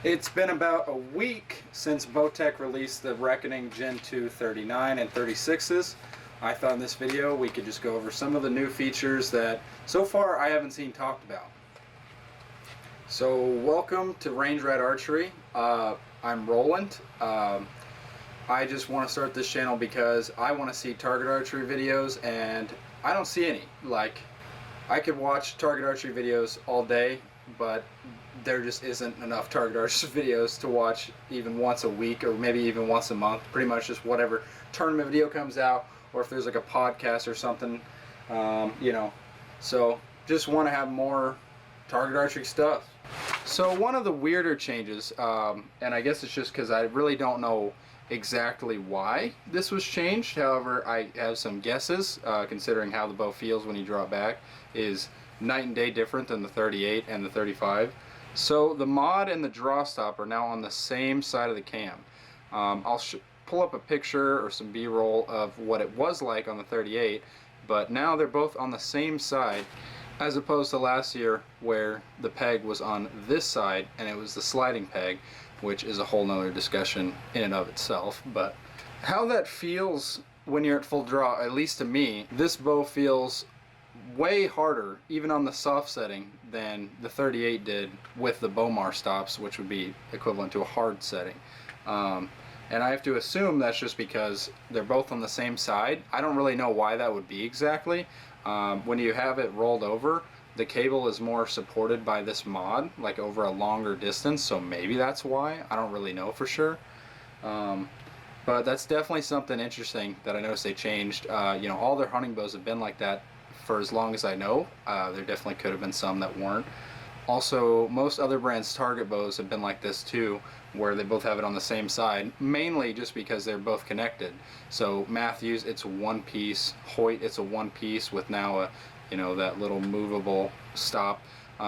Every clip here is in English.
It's been about a week since Bowtech released the Reckoning Gen2 39 and 36s. I thought in this video we could just go over some of the new features that so far I haven't seen talked about. So welcome to Range Rat Archery. I'm Roland. I just want to start this channel because I want to see target archery videos and I don't see any. Like, I could watch target archery videos all day, but there just isn't enough target archery videos to watch even once a week or maybe even once a month. Pretty much just whatever tournament video comes out, or if there's like a podcast or something, you know. So just want to have more target archery stuff. So one of the weirder changes, and I guess it's just because I really don't know exactly why this was changed. However, I have some guesses, considering how the bow feels when you draw it back is night and day different than the 38 and the 35. So the mod and the draw stop are now on the same side of the cam. I'll pull up a picture or some B-roll of what it was like on the 38, but now they're both on the same side, as opposed to last year where the peg was on this side and it was the sliding peg, which is a whole nother discussion in and of itself. But how that feels when you're at full draw, at least to me, this bow feels way harder, even on the soft setting, than the 38 did with the Bowmar stops, which would be equivalent to a hard setting. And I have to assume that's just because they're both on the same side. I don't really know why that would be exactly. When you have it rolled over, the cable is more supported by this mod, like over a longer distance, so maybe that's why. I don't really know for sure. But that's definitely something interesting that I noticed they changed. You know, all their hunting bows have been like that for as long as I know. There definitely could have been some that weren't. Also, most other brands' target bows have been like this too, where they both have it on the same side, mainly just because they're both connected. So Matthews, it's one piece. Hoyt, it's a one piece with now a, you know, that little movable stop,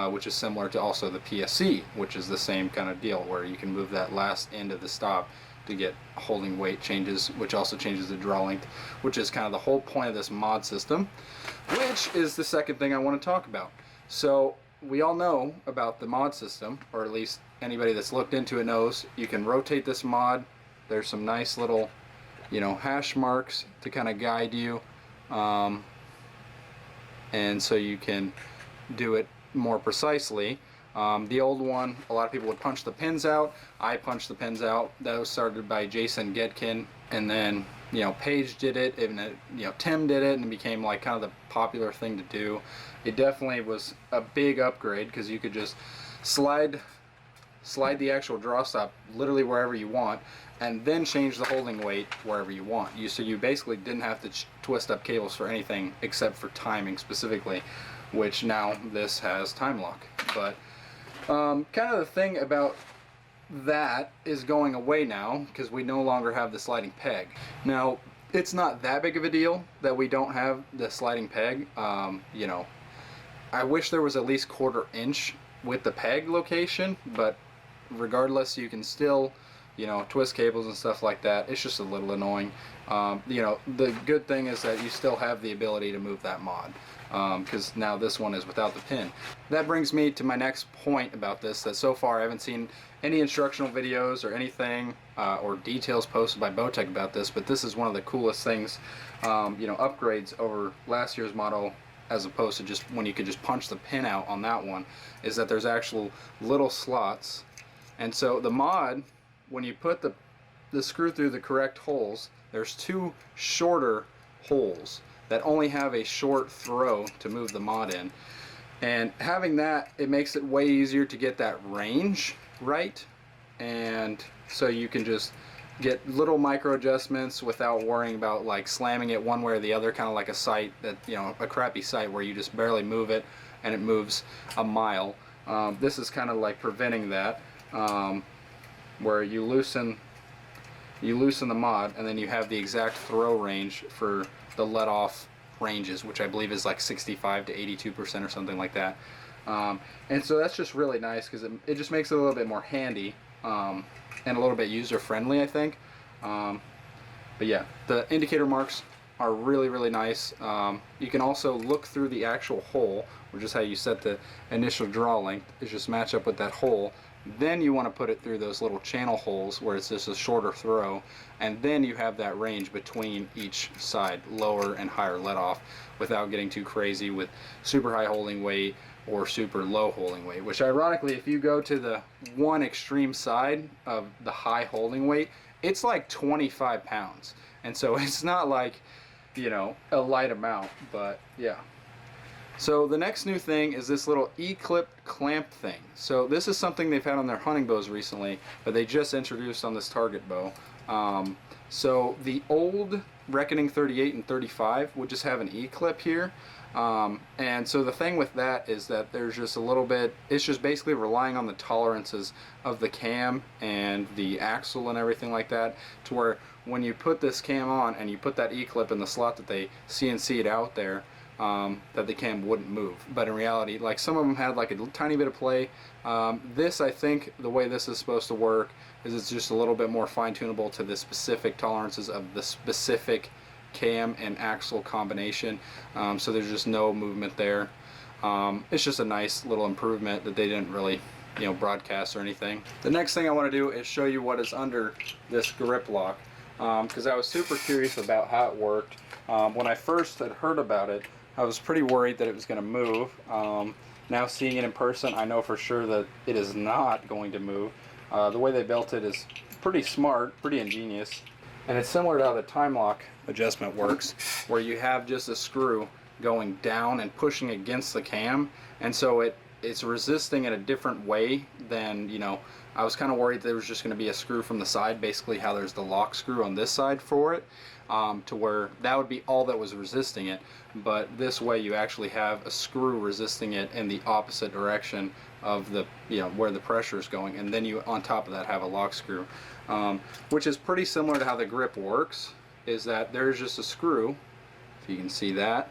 which is similar to also the PSC, which is the same kind of deal where you can move that last end of the stop to get holding weight changes, which also changes the draw length, which is kind of the whole point of this mod system, which is the second thing I want to talk about. So we all know about the mod system, or at least anybody that's looked into it knows you can rotate this mod. There's some nice little, you know, hash marks to kind of guide you, and so you can do it more precisely. The old one, a lot of people would punch the pins out. I punched the pins out. That was started by Jason Getkin, and then, you know, Paige did it, and you know, Tim did it, and it became like kind of the popular thing to do. It definitely was a big upgrade because you could just slide the actual draw stop literally wherever you want, and then change the holding weight wherever you want. So you basically didn't have to twist up cables for anything except for timing specifically, which now this has time lock. But kind of the thing about that is going away now because we no longer have the sliding peg. Now, it's not that big of a deal that we don't have the sliding peg. You know, I wish there was at least 1/4 inch with the peg location, but regardless, you can still, you know, twist cables and stuff like that. It's just a little annoying. You know, the good thing is that you still have the ability to move that mod, because now this one is without the pin. That brings me to my next point about this, that so far I haven't seen any instructional videos or anything or details posted by Bowtech about this, but this is one of the coolest things, you know, upgrades over last year's model, as opposed to just when you could just punch the pin out on that one, is that there's actual little slots. And so the mod, when you put the screw through the correct holes, there's 2 shorter holes that only have a short throw to move the mod in. And having that, it makes it way easier to get that range right, and so you can just get little micro adjustments without worrying about like slamming it one way or the other, kind of like a sight that, you know, a crappy sight where you just barely move it and it moves a mile. This is kind of like preventing that, where you loosen the mod and then you have the exact throw range for the let off ranges, which I believe is like 65 to 82% or something like that. And so that's just really nice because it just makes it a little bit more handy, and a little bit user friendly, I think. But yeah, the indicator marks are really, really nice. You can also look through the actual hole, which is how you set the initial draw length, is just match up with that hole, Then you want to put it through those little channel holes where it's just a shorter throw, and then you have that range between each side, lower and higher let off, without getting too crazy with super high holding weight or super low holding weight. Which ironically, if you go to the one extreme side of the high holding weight, it's like 25 pounds, and so it's not like, you know, a light amount. But yeah. So the next new thing is this little Eclip Clamp thing. So this is something they've had on their hunting bows recently, but they just introduced on this target bow. So the old Reckoning 38 and 35 would just have an E-clip here. And so the thing with that is that there's just a little bit, it's just basically relying on the tolerances of the cam and the axle and everything like that, to where when you put this cam on and you put that E-clip in the slot that they CNC'd out there, that the cam wouldn't move. But in reality, like, some of them had like a tiny bit of play. This, I think the way this is supposed to work is it's just a little bit more fine-tunable to the specific tolerances of the specific cam and axle combination. So there's just no movement there. It's just a nice little improvement that they didn't really, you know, broadcast or anything. The next thing I want to do is show you what is under this grip lock, because I was super curious about how it worked. When I first had heard about it, I was pretty worried that it was going to move. Now seeing it in person, I know for sure that it is not going to move. The way they built it is pretty smart, pretty ingenious, and it's similar to how the time lock adjustment works, where you have just a screw going down and pushing against the cam, and so it's resisting in a different way than, you know, I was kind of worried there was just going to be a screw from the side, basically how there's the lock screw on this side for it, to where that would be all that was resisting it. But this way you actually have a screw resisting it in the opposite direction of the, you know, where the pressure is going, and then you on top of that have a lock screw, which is pretty similar to how the grip works. Is that there's just a screw, if you can see that,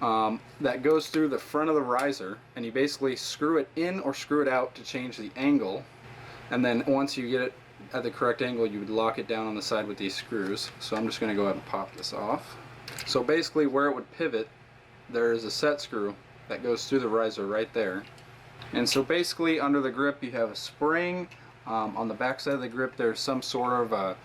that goes through the front of the riser, and you basically screw it in or screw it out to change the angle, and then once you get it at the correct angle, you would lock it down on the side with these screws. So I'm just going to go ahead and pop this off. So basically where it would pivot, there is a set screw that goes through the riser right there, and so basically under the grip you have a spring. On the back side of the grip there's some sort of a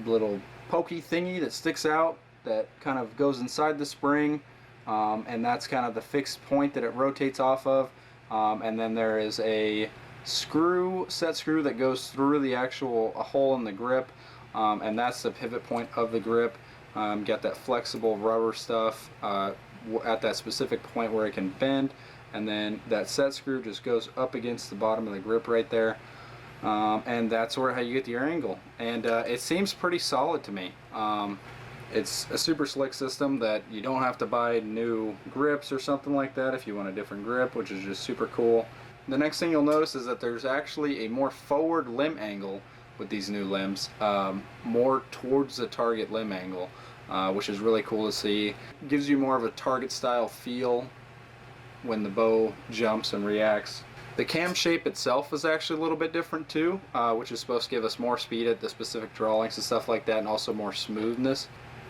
little pokey thingy that sticks out that kind of goes inside the spring, and that's kind of the fixed point that it rotates off of, and then there is a set screw that goes through the actual hole in the grip, and that's the pivot point of the grip. Got that flexible rubber stuff at that specific point where it can bend, and then that set screw just goes up against the bottom of the grip right there. And that's where how you get your angle, and it seems pretty solid to me. It's a super slick system that you don't have to buy new grips or something like that if you want a different grip, which is just super cool. The next thing you'll notice is that there's actually a more forward limb angle with these new limbs, more towards the target limb angle, which is really cool to see. It gives you more of a target style feel when the bow jumps and reacts. The cam shape itself is actually a little bit different too, which is supposed to give us more speed at the specific draw lengths and stuff like that, and also more smoothness.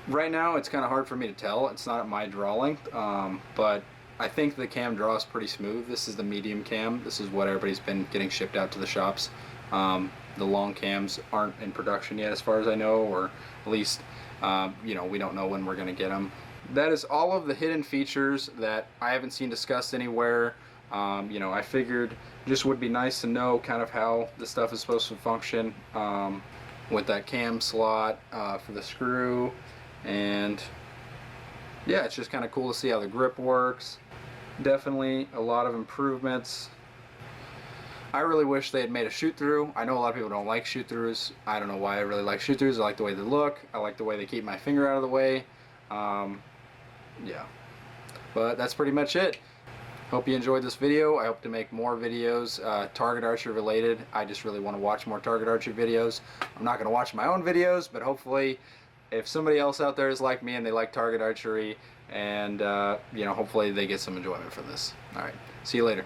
Right now it's kind of hard for me to tell. It's not at my draw length, but I think the cam draws pretty smooth. This is the medium cam. This is what everybody's been getting shipped out to the shops. The long cams aren't in production yet as far as I know, or at least you know, we don't know when we're going to get them. That is all of the hidden features that I haven't seen discussed anywhere. You know, I figured just would be nice to know kind of how the stuff is supposed to function, with that cam slot for the screw, and yeah, it's just kind of cool to see how the grip works. Definitely a lot of improvements. I really wish they had made a shoot through. I know a lot of people don't like shoot throughs. I don't know why I really like shoot throughs. I like the way they look. I like the way they keep my finger out of the way. Yeah, but that's pretty much it. Hope you enjoyed this video. I hope to make more videos target archery related. I just really want to watch more target archery videos. I'm not going to watch my own videos, but hopefully if somebody else out there is like me and they like target archery, and you know, hopefully they get some enjoyment from this. Alright, see you later.